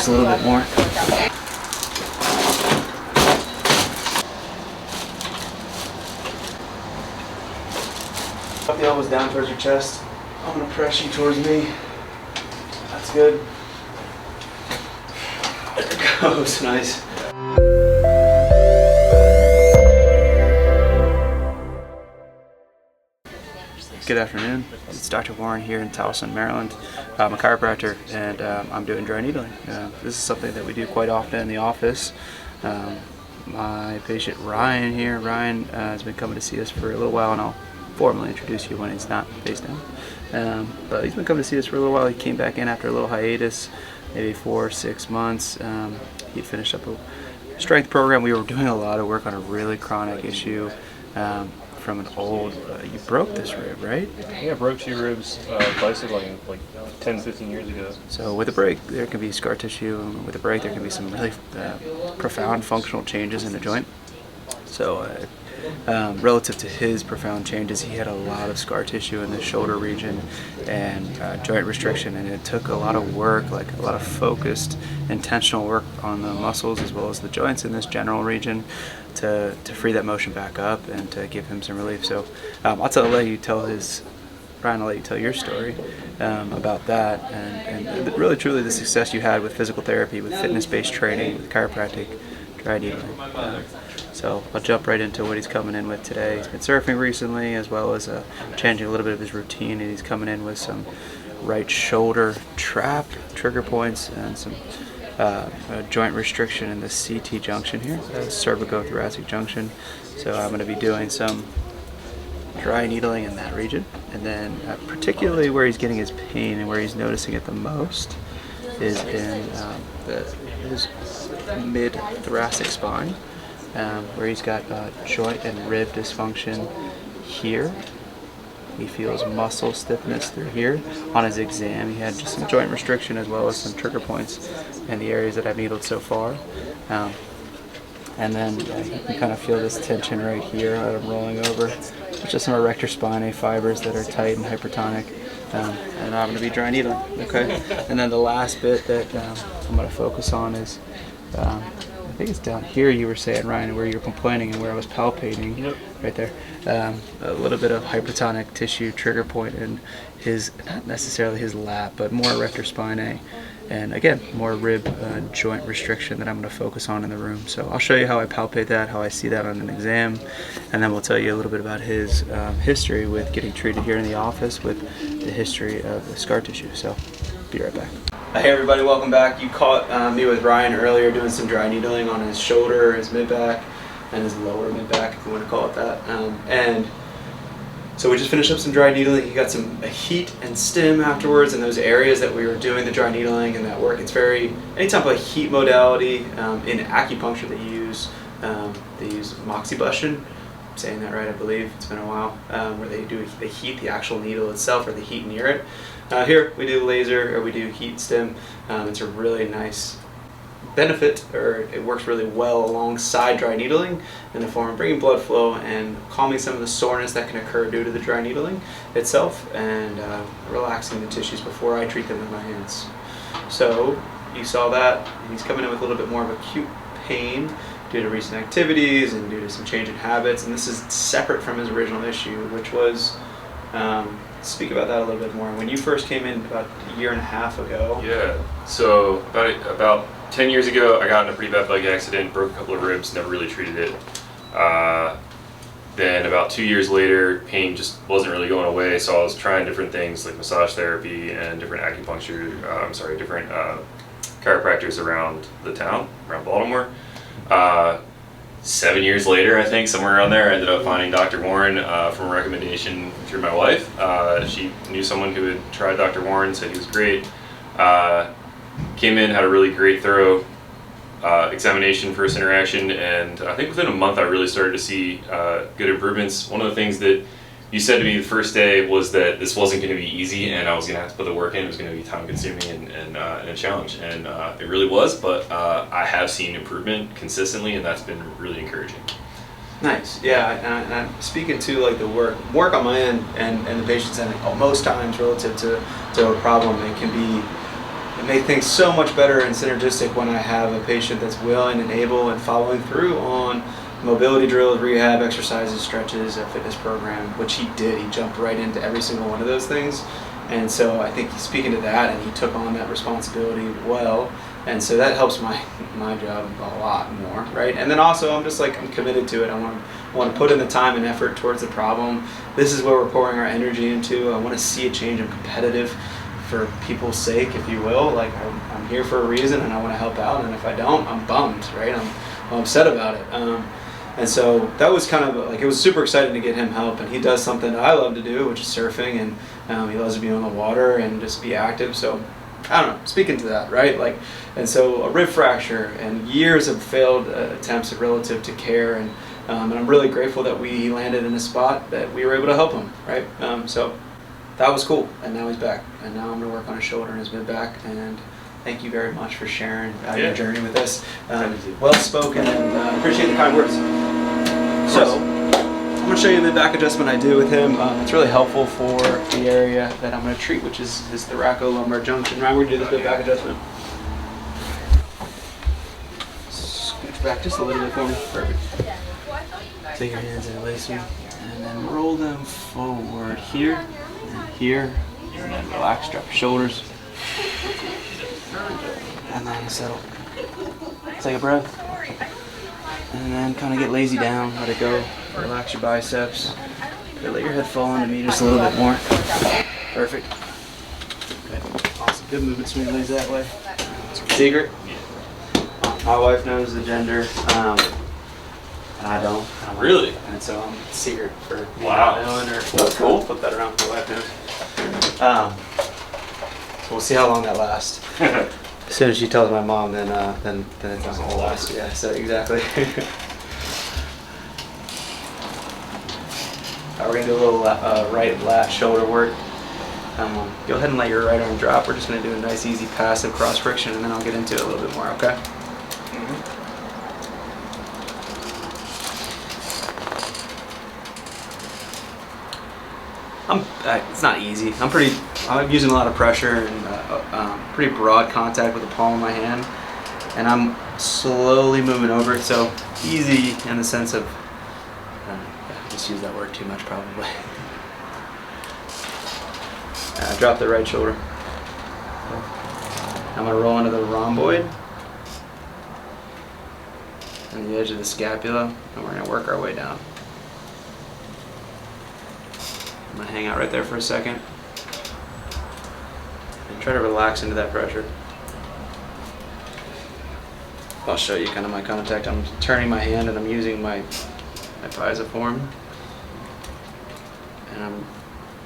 relax a little bit more. Drop the elbows down towards your chest. I'm going to press you towards me. That's good. There it goes. Nice. Good afternoon. It's Dr. Warren here in Towson, Maryland. I'm a chiropractor and I'm doing dry needling. This is something that we do quite often in the office. My patient Ryan here, has been coming to see us for a little while, and I'll formally introduce you when he's not face down. But he's been coming to see us for a little while. He came back in after a little hiatus, maybe 4 or 6 months. He finished up a strength program. We were doing a lot of work on a really chronic issue. From an old, you broke this rib, right? Yeah, I broke 2 ribs bicycling like 10, 15 years ago. So with a break, there can be scar tissue, and with a break, there can be some really profound functional changes in the joint. So relative to his profound changes, he had a lot of scar tissue in the shoulder region and joint restriction, and it took a lot of work, like a lot of focused, intentional work on the muscles as well as the joints in this general region to free that motion back up and to give him some relief. So Ryan, I'll let you tell your story about that and really truly the success you had with physical therapy, with fitness-based training, with chiropractic, dry needling. So I'll jump right into what he's coming in with today. He's been surfing recently, as well as changing a little bit of his routine, and he's coming in with some right shoulder trap trigger points and some joint restriction in the CT junction here, cervicothoracic junction. So I'm going to be doing some dry needling in that region, and then particularly where he's getting his pain and where he's noticing it the most is in his mid-thoracic spine, where he's got joint and rib dysfunction here. He feels muscle stiffness through here. On his exam, he had just some joint restriction as well as some trigger points in the areas that I've needled so far. And then you can kind of feel this tension right here that I'm rolling over. It's just some erector spinae fibers that are tight and hypertonic. And I'm going to be dry needling. Okay. And then the last bit that I'm going to focus on is, I think it's down here you were saying, Ryan, where you were complaining and where I was palpating. Yep. Right there. A little bit of hypertonic tissue trigger point in his, not necessarily his lap, but more erector spinae. And again, more rib joint restriction that I'm going to focus on in the room. So I'll show you how I palpate that, how I see that on an exam, and then we'll tell you a little bit about his history with getting treated here in the office with the history of the scar tissue. So be right back. Hey everybody, welcome back. You caught me with Ryan earlier doing some dry needling on his shoulder, his mid-back, and his lower mid-back, if you want to call it that. And so we just finished up some dry needling. He got some heat and stim afterwards in those areas that we were doing the dry needling and that work. It's any type of heat modality in acupuncture they use moxibustion. I'm saying that right, I believe. It's been a while. Where they heat the actual needle itself, or the heat near it. Here we do laser, or we do heat stim. It's a really nice benefit, or it works really well alongside dry needling in the form of bringing blood flow and calming some of the soreness that can occur due to the dry needling itself, and relaxing the tissues before I treat them with my hands. So you saw that he's coming in with a little bit more of acute pain due to recent activities and due to some change in habits, and this is separate from his original issue, which was speak about that a little bit more. When you first came in about a year and a half ago. Yeah, so about 10 years ago, I got in a pretty bad bike accident, broke a couple of ribs, never really treated it. Then about 2 years later, pain just wasn't really going away, so I was trying different things like massage therapy and different different chiropractors around the town, around Baltimore. 7 years later, I think, somewhere around there, I ended up finding Dr. Warren from a recommendation through my wife. She knew someone who had tried Dr. Warren, said he was great. Came in, had a really great, thorough examination, first interaction, and I think within a month I really started to see good improvements. One of the things that you said to me the first day was that this wasn't going to be easy, and I was going to have to put the work in. It was going to be time consuming and a challenge, and it really was, but I have seen improvement consistently, and that's been really encouraging. Nice. Yeah, and I'm speaking to like the work on my end and the patient's end. Most times relative to a problem, it make things so much better and synergistic when I have a patient that's willing and able and following through on mobility drills, rehab, exercises, stretches, a fitness program, which he did. He jumped right into every single one of those things. And so I think he's speaking to that, and he took on that responsibility well. And so that helps my job a lot more, right? And then also I'm just like, I'm committed to it. I want to put in the time and effort towards the problem. This is where we're pouring our energy into. I want to see a change. I'm competitive for people's sake, if you will. Like I'm here for a reason, and I want to help out. And if I don't, I'm bummed, right? I'm upset about it. And so that was kind of like, it was super exciting to get him help. And he does something that I love to do, which is surfing, and he loves to be on the water and just be active. So I don't know, speaking to that, right? Like, and so a rib fracture and years of failed attempts relative to care, and I'm really grateful that we landed in a spot that we were able to help him, right? So that was cool, and now he's back, and now I'm gonna work on his shoulder and his mid back. And thank you very much for sharing your journey with us. Well spoken, and appreciate the kind words. So I'm going to show you the back adjustment I do with him. It's really helpful for the area that I'm going to treat, which is his thoracolumbar junction. Right, we're going to do this back adjustment. Scooch back just a little bit for me. Perfect. Take your hands and release them, and then roll them forward here and here, and then relax. Drop your shoulders, and then settle. Take a breath, and then kind of get lazy down. Let it go. Relax your biceps. Let your head fall into me just a little bit more. Perfect. Good. Awesome. Good movement. Swing your legs that way. Secret. My wife knows the gender. And I don't. Really? And so I'm secret for me wow. not knowing, or that's cool. Flip that around. My wife knows. So we'll see how long that lasts. As soon as she tells my mom, then it's not gonna last. Yeah. So exactly. We're going to do a little right lat shoulder work. Go ahead and let your right arm drop. We're just going to do a nice, easy, passive cross friction, and then I'll get into it a little bit more, okay? It's not easy. I'm using a lot of pressure and pretty broad contact with the palm of my hand, and I'm slowly moving over it, so easy in the sense of just use that word too much probably. Drop the right shoulder. I'm going to roll into the rhomboid and the edge of the scapula, and we're going to work our way down. I'm going to hang out right there for a second and try to relax into that pressure. I'll show you kind of my contact. I'm turning my hand and I'm using my piezoform, and I'm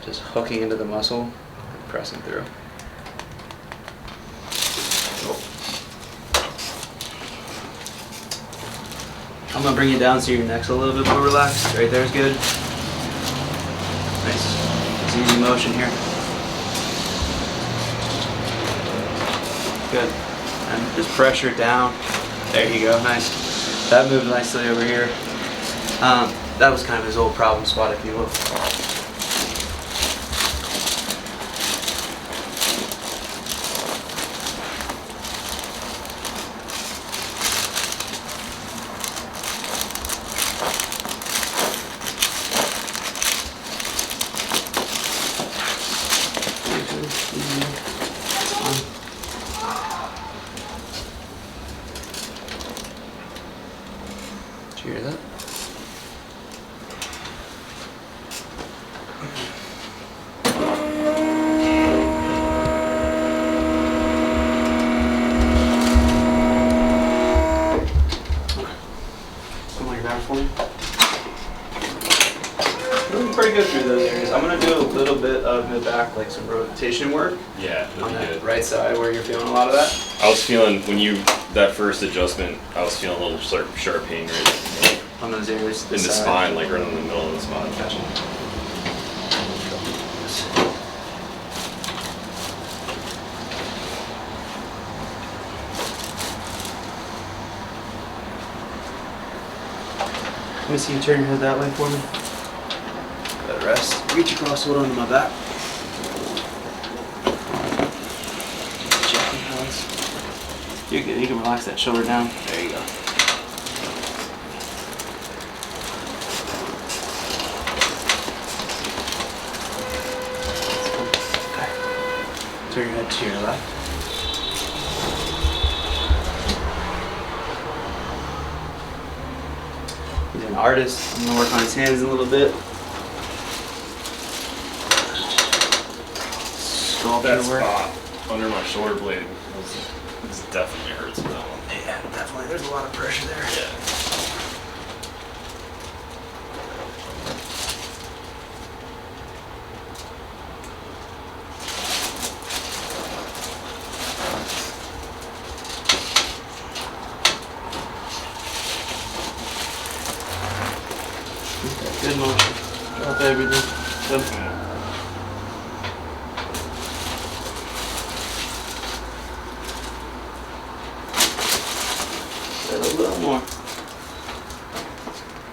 just hooking into the muscle and pressing through. I'm going to bring you down so your neck's a little bit more relaxed. Right there is good. Nice. It's easy motion here. Good. And just pressure it down. There you go. Nice. That moved nicely over here. That was kind of his old problem spot, if you will. Did you hear that? Doing pretty good through those areas. I'm going to do a little bit of mid-back, like some rotation work. Yeah, on that good. right side where you're feeling a lot of that. I was feeling, that first adjustment, I was feeling a little sharp pain right On those areas. in the spine, like right in the middle of the spine. Gotcha. Let me see you turn your head that way for me. Good, rest. Reach across, hold onto my back. Checking You're good. You can relax that shoulder down. There you go. Okay. Turn your head to your left. He's an artist. I'm gonna work on his hands a little bit. That spot under my shoulder blade was definitely hurts with that one. Yeah, definitely. There's a lot of pressure there. Yeah. Good motion. Drop everything. Good. A little more.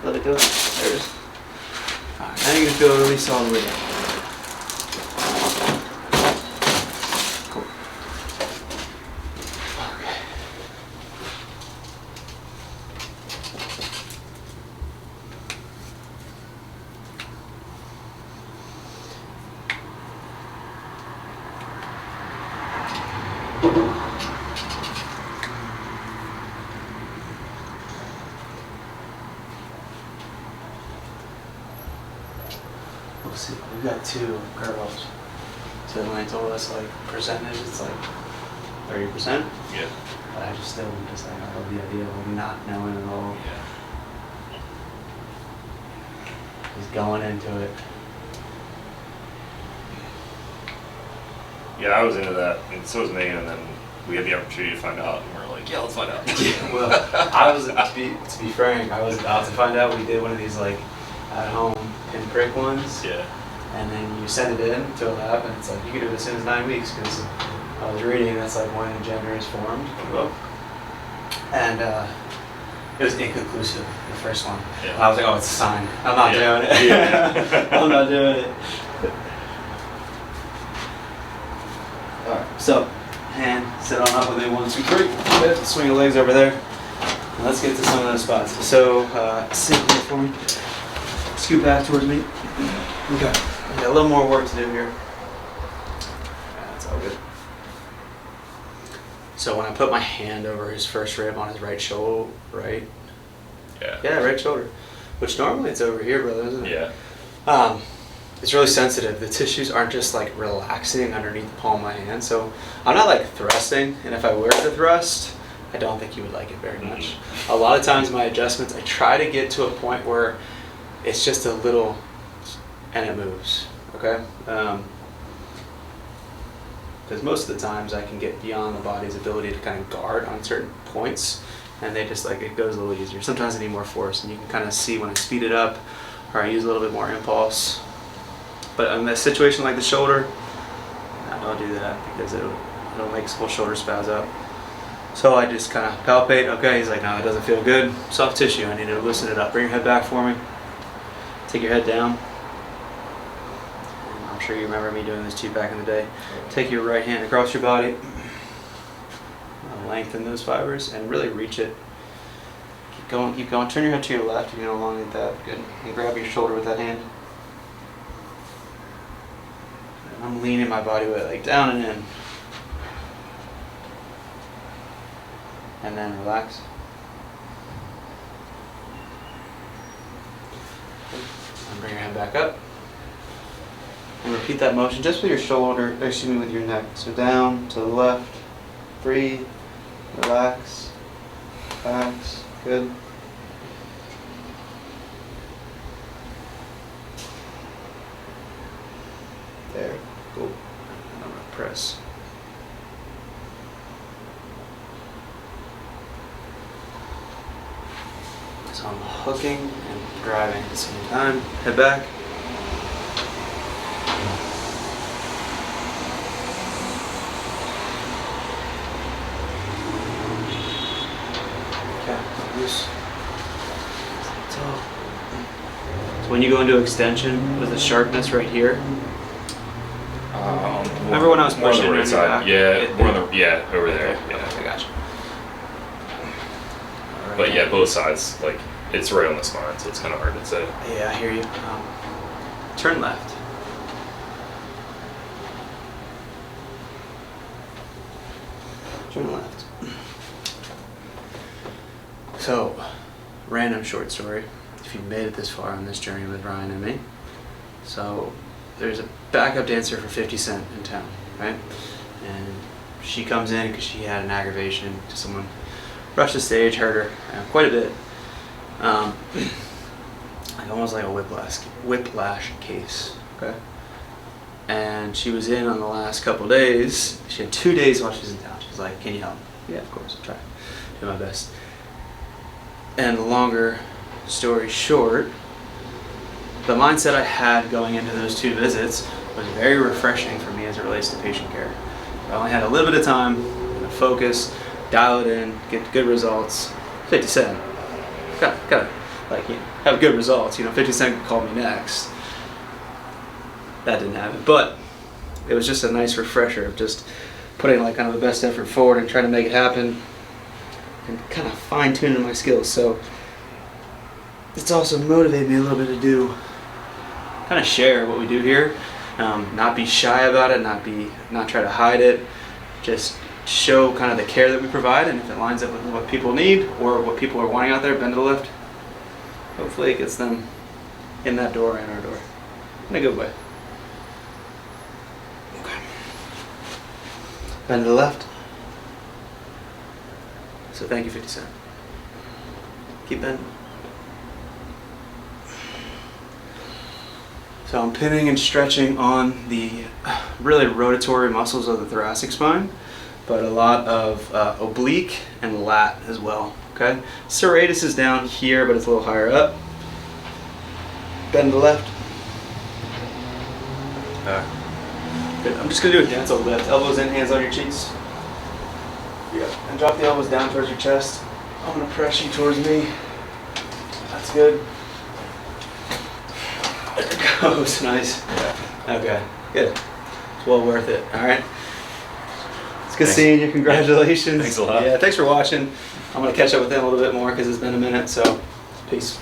Let it go. There it is. Alright, now you're going to feel a release all the way down. Cool. Okay. We'll see. We've got 2 girls. So when I told us like percentage, it's like 30%. Yeah. But I just still am just like, I love the idea of not knowing at all. Yeah. Just going into it. Yeah, I was into that, and so was Megan, and then we had the opportunity to find out, and we were like, yeah, let's find out. Well, I was to be frank, I was about to find out. We did one of these like at home pinprick ones. Yeah. And then you send it in to a lab, and it's like you can do it as soon as 9 weeks because I was reading that's like when the gender is formed. And it was inconclusive, the first one. Yeah. And I was like, oh, it's a sign. I'm not doing it. Yeah. I'm not doing it. All right. So, hand, sit on up with me. 1, 2, 3. Good. Swing your legs over there. And let's get to some of those spots. So, sit here for me. Scoot back towards me. Okay. We got a little more work to do here. That's all good. So when I put my hand over his first rib on his right shoulder, right? Yeah. Yeah, right shoulder. Which normally it's over here, brother, isn't it? Yeah. It's really sensitive. The tissues aren't just like relaxing underneath the palm of my hand. So I'm not like thrusting, and if I were to thrust, I don't think you would like it very much. A lot of times my adjustments, I try to get to a point where it's just a little, and it moves, okay? Because most of the times I can get beyond the body's ability to kind of guard on certain points, and they just like, it goes a little easier. Sometimes I need more force, and you can kind of see when I speed it up, or I use a little bit more impulse. But in a situation like the shoulder, I don't do that because it'll make whole shoulder spaz up. So I just kind of palpate, okay, he's like, no, it doesn't feel good. Soft tissue, I need to loosen it up. Bring your head back for me. Take your head down. I'm sure you remember me doing this to you back in the day. Take your right hand across your body. Lengthen those fibers and really reach it. Keep going, keep going. Turn your head to your left. You can elongate that. Good. And grab your shoulder with that hand. And I'm leaning my body weight like down and in. And then relax. And bring your hand back up. And repeat that motion just with your shoulder, excuse me, with your neck. So down, to the left, breathe, relax, relax, good. There, cool. And I'm gonna press. So I'm hooking and driving at the same time. Head back. Okay, loose. So when you go into extension with the sharpness right here. Remember when I was more on pushing the right around your side? back? Yeah, more on the over there. Okay, Yeah. I gotcha. right But yeah, now. both sides, like, it's right on the spine, so it's kind of hard to say. Yeah, I hear you. Turn left. Turn left. So, random short story. If you've made it this far on this journey with Ryan and me. So, there's a backup dancer for 50 Cent in town, right? And she comes in because she had an aggravation to someone. Rushed the stage, hurt her quite a bit. Like almost like a whiplash case. Okay. And she was in on the last couple days. She had 2 days while she was in town. She's like, "Can you help me?" Yeah, of course. I'll try. Do my best. And the longer story short, the mindset I had going into those 2 visits was very refreshing for me as it relates to patient care. I only had a little bit of time to focus, dial it in, get good results. 50 Cent, gotta like, you know, have good results. 50 Cent could call me next. That didn't happen, but it was just a nice refresher of just putting like kind of the best effort forward and trying to make it happen and kind of fine tuning my skills. So it's also motivated me a little bit to do, kind of share what we do here, not be shy about it, not try to hide it, just show kind of the care that we provide, and if it lines up with what people need or what people are wanting out there, bend to the left. Hopefully it gets them in that door and our door in a good way. Okay. Bend to the left. So thank you, 50 Cent. Keep bending. So I'm pinning and stretching on the really rotatory muscles of the thoracic spine, but a lot of oblique and lat as well. Okay, serratus is down here, but it's a little higher up. Bend to the left. Good. I'm just gonna do a gentle lift. Elbows in, hands on your cheeks. Yeah, and drop the elbows down towards your chest. I'm gonna press you towards me. That's good. There it goes. Nice. Okay, good. It's well worth it. All right. It's good seeing you. Congratulations. Thanks a lot. Yeah, thanks for watching. I'm going to catch up with them a little bit more because it's been a minute. So, peace.